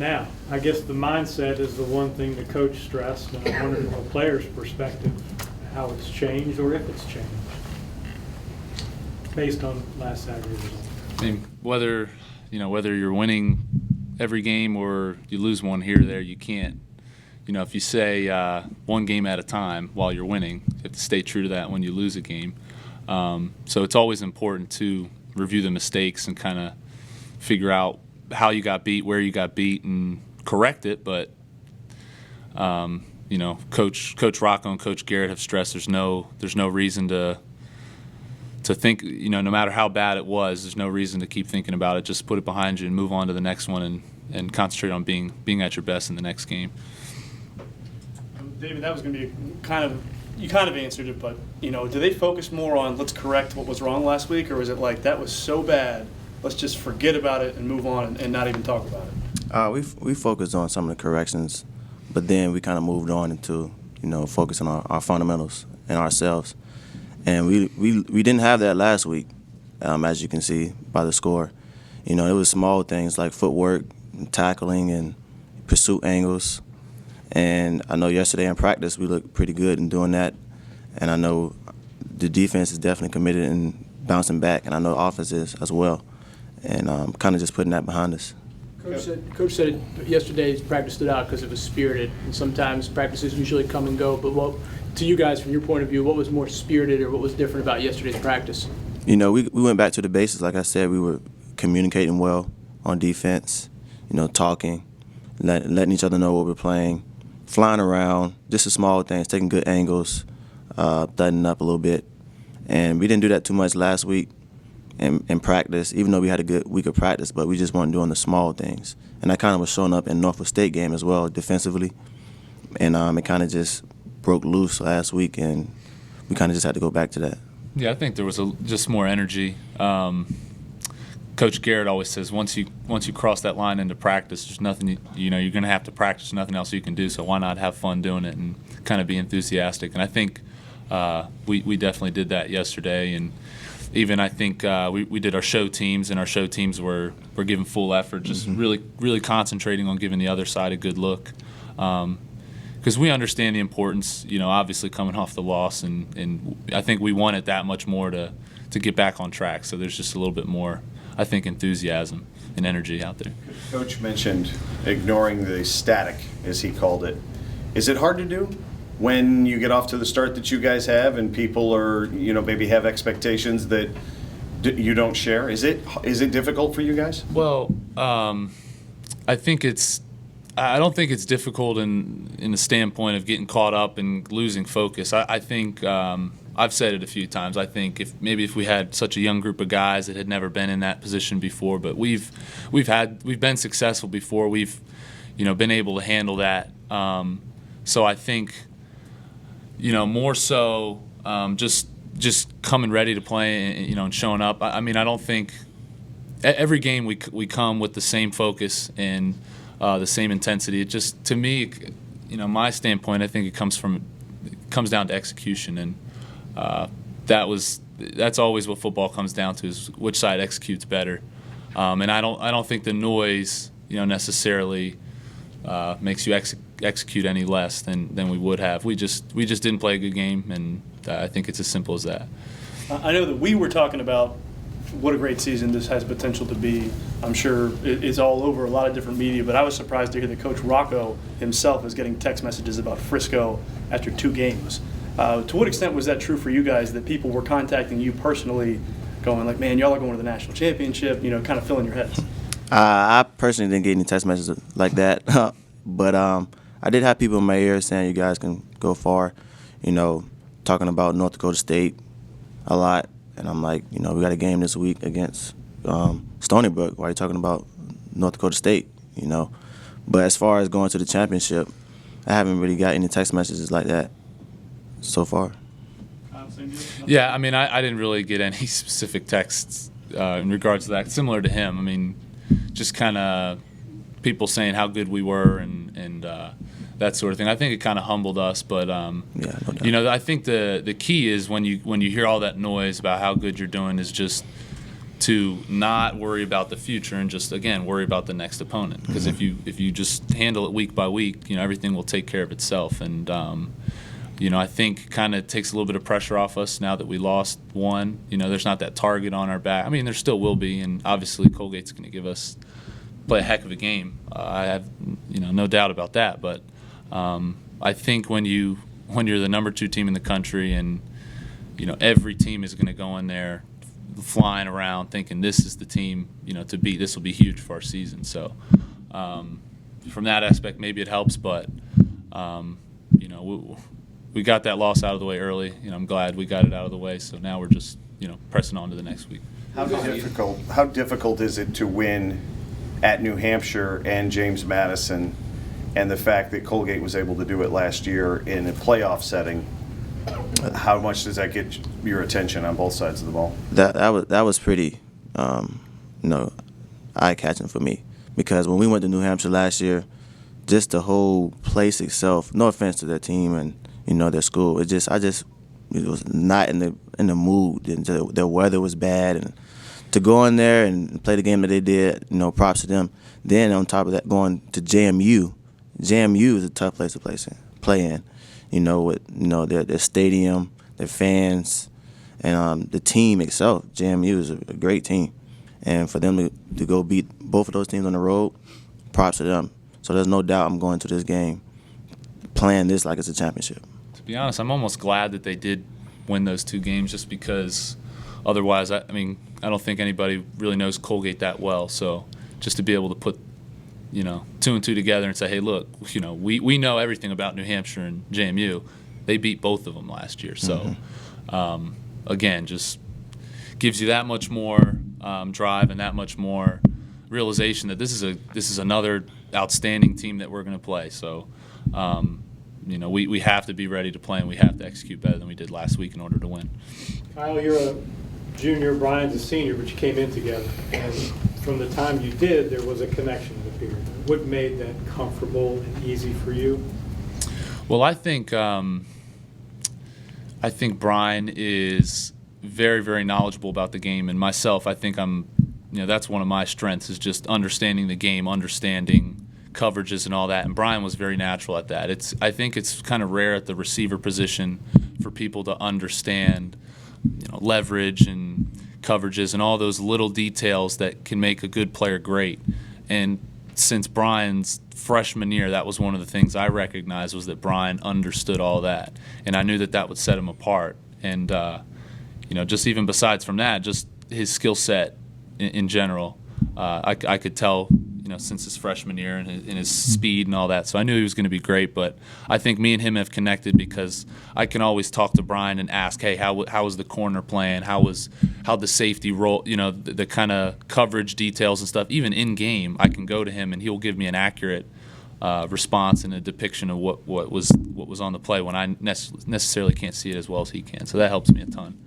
Now, I guess the mindset is the one thing the coach stressed, and I wonder from a player's perspective how it's changed or if it's changed based on last Saturday's result. I mean, whether you're winning every game or you lose one here or there, you can't. If you say one game at a time while you're winning, you have to stay true to that when you lose a game. So it's always important to review the mistakes and kind of figure out how you got beat, where you got beat, and correct it. But Coach Rocco and Coach Garrett have stressed there's no reason to think, no matter how bad it was, there's no reason to keep thinking about it. Just put it behind you and move on to the next one and concentrate on being at your best in the next game. David, that was going to be you kind of answered it, but, do they focus more on let's correct what was wrong last week, or is it like that was so bad, let's just forget about it and move on and not even talk about it? We focused on some of the corrections, but then we kind of moved on into, focusing on our fundamentals and ourselves. And we didn't have that last week, as you can see by the score. It was small things like footwork, and tackling, and pursuit angles. And I know yesterday in practice we looked pretty good in doing that. And I know the defense is definitely committed in bouncing back, and I know the offense is as well. And kind of just putting that behind us. Coach said yesterday's practice stood out because it was spirited, and sometimes practices usually come and go. But to you guys, from your point of view, what was more spirited or what was different about yesterday's practice? We went back to the basics. Like I said, we were communicating well on defense, talking, letting each other know what we're playing, flying around, just the small things, taking good angles, thudding up a little bit. And we didn't do that too much last week in practice, even though we had a good week of practice, but we just weren't doing the small things. And that kind of was showing up in Norfolk State game as well, defensively. And it kind of just broke loose last week, and we kind of just had to go back to that. Yeah, I think there was just more energy. Coach Garrett always says once you cross that line into practice, there's nothing you're going to have to practice, nothing else you can do. So why not have fun doing it and kind of be enthusiastic? And I think we definitely did that yesterday. And even I think we did our show teams, and our show teams were giving full effort, just really concentrating on giving the other side a good look. Because we understand the importance, obviously coming off the loss, and I think we want it that much more to get back on track. So there's just a little bit more, I think, enthusiasm and energy out there. Coach mentioned ignoring the static, as he called it. Is it hard to do when you get off to the start that you guys have and people are, maybe have expectations that you don't share? Is it difficult for you guys? Well, I don't think it's difficult in the standpoint of getting caught up and losing focus. I think I've said it a few times. I think if we had such a young group of guys that had never been in that position before, but we've been successful before. We've been able to handle that. So I think more so just coming ready to play and showing up. I mean, I don't think every game we come with the same focus and the same intensity. It just, to me, my standpoint, I think it comes down to execution, and that's always what football comes down to, is which side executes better. And I don't think the noise necessarily makes you execute any less than we would have. We just didn't play a good game, and I think it's as simple as that. I know that we were talking about what a great season this has potential to be. I'm sure it's all over a lot of different media, but I was surprised to hear that Coach Rocco himself is getting text messages about Frisco after 2 games. To what extent was that true for you guys, that people were contacting you personally going like, man, y'all are going to the national championship, kind of filling your heads? I personally didn't get any text messages like that, but I did have people in my ear saying you guys can go far, talking about North Dakota State a lot. And I'm like, we got a game this week against Stony Brook. Why are you talking about North Dakota State, But as far as going to the championship, I haven't really got any text messages like that so far. Yeah, I mean, I didn't really get any specific texts in regards to that. Similar to him, I mean, just kind of people saying how good we were and that sort of thing. I think it kind of humbled us, but no doubt. I think the key is when you hear all that noise about how good you're doing is just to not worry about the future and just, again, worry about the next opponent. Because if you just handle it week by week, everything will take care of itself. And I think kind of takes a little bit of pressure off us now that we lost one. There's not that target on our back. I mean, there still will be, and obviously Colgate's going to give us play a heck of a game. I have no doubt about that. But I think when you're the number 2 team in the country, and every team is going to go in there flying around thinking this is the team to beat. This will be huge for our season. So from that aspect, maybe it helps, but we got that loss out of the way early. I'm glad we got it out of the way. So now we're just pressing on to the next week. How difficult is it to win at New Hampshire and James Madison, and the fact that Colgate was able to do it last year in a playoff setting? How much does that get your attention on both sides of the ball? That was pretty, eye-catching for me, because when we went to New Hampshire last year, just the whole place itself. No offense to their team and their school. It was not in the mood. Their weather was bad, and to go in there and play the game that they did, props to them. Then on top of that, going to JMU. JMU is a tough place to play in. With their stadium, their fans, and the team itself. JMU is a great team, and for them to go beat both of those teams on the road, props to them. So there's no doubt I'm going to this game playing this like it's a championship. To be honest, I'm almost glad that they did win those 2 games, just because otherwise, I don't think anybody really knows Colgate that well. So just to be able to put 2 and 2 together and say, hey, look, we know everything about New Hampshire and JMU. They beat both of them last year. So, again, just gives you that much more drive and that much more realization that this is another outstanding team that we're going to play. So, we have to be ready to play, and we have to execute better than we did last week in order to win. Kyle, you're a junior, Brian's a senior, but you came in together. And from the time you did, there was a connection that appeared. What made that comfortable and easy for you? Well, I think Brian is very, very knowledgeable about the game, and myself, I think that's one of my strengths, is just understanding the game, understanding coverages and all that. And Brian was very natural at that. I think it's kind of rare at the receiver position for people to understand, leverage and coverages and all those little details that can make a good player great. And since Brian's freshman year, that was one of the things I recognized, was that Brian understood all that, and I knew that would set him apart. And just even besides from that, just his skill set in general, I could tell, since his freshman year, and his speed and all that. So I knew he was going to be great. But I think me and him have connected because I can always talk to Brian and ask, hey, how was the corner playing? How the safety role? The kind of coverage details and stuff. Even in game, I can go to him and he'll give me an accurate response and a depiction of what was on the play when I necessarily can't see it as well as he can. So that helps me a ton.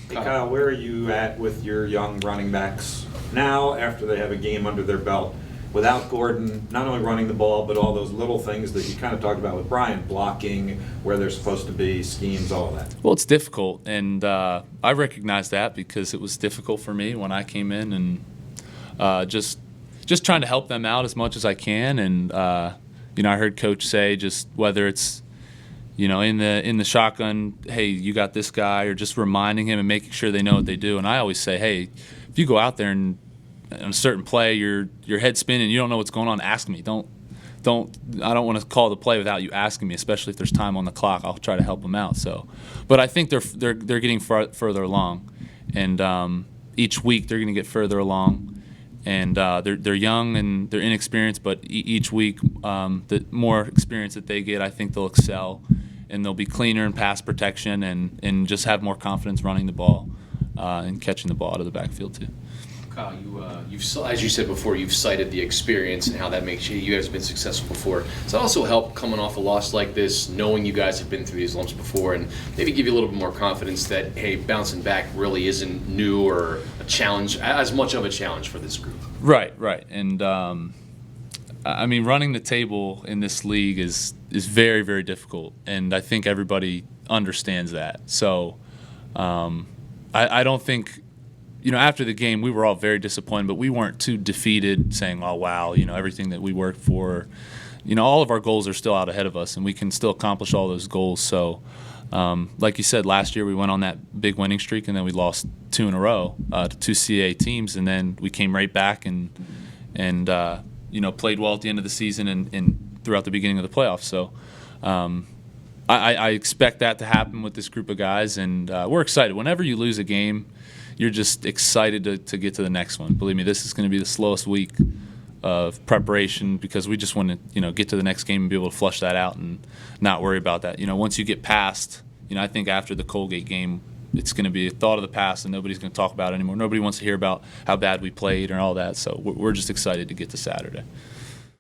Hey Kyle, where are you at with your young running backs now after they have a game under their belt without Gordon, not only running the ball, but all those little things that you kind of talked about with Brian, blocking, where they're supposed to be, schemes, all of that? Well, it's difficult, and I recognize that because it was difficult for me when I came in, and just trying to help them out as much as I can. And I heard Coach say, just whether it's in the shotgun, hey, you got this guy, or just reminding him and making sure they know what they do. And I always say, hey, if you go out there and on a certain play, your head spinning, you don't know what's going on, ask me. I don't want to call the play without you asking me, especially if there's time on the clock. I'll try to help them out. So, but I think they're getting further along, and each week they're going to get further along. And they're young and they're inexperienced, but each week, the more experience that they get, I think they'll excel, and they'll be cleaner in pass protection and just have more confidence running the ball and catching the ball out of the backfield too. Kyle, you've, as you said before, you've cited the experience and how that makes you guys have been successful before. Does that also help coming off a loss like this, knowing you guys have been through these lumps before, and maybe give you a little bit more confidence that, hey, bouncing back really isn't new or a challenge, as much of a challenge for this group? Right. And running the table in this league is very, very difficult, and I think everybody understands that. So I don't think after the game, we were all very disappointed, but we weren't too defeated saying, oh, wow, everything that we worked for. All of our goals are still out ahead of us, and we can still accomplish all those goals. So, like you said, last year we went on that big winning streak, and then we lost 2 in a row to 2 CAA teams, and then we came right back and played well at the end of the season and throughout the beginning of the playoffs. So I expect that to happen with this group of guys, and we're excited. Whenever you lose a game, you're just excited to get to the next one. Believe me, this is going to be the slowest week of preparation because we just want to, get to the next game and be able to flush that out and not worry about that. Once you get past, I think after the Colgate game, it's going to be a thought of the past and nobody's going to talk about it anymore. Nobody wants to hear about how bad we played or all that. So we're just excited to get to Saturday.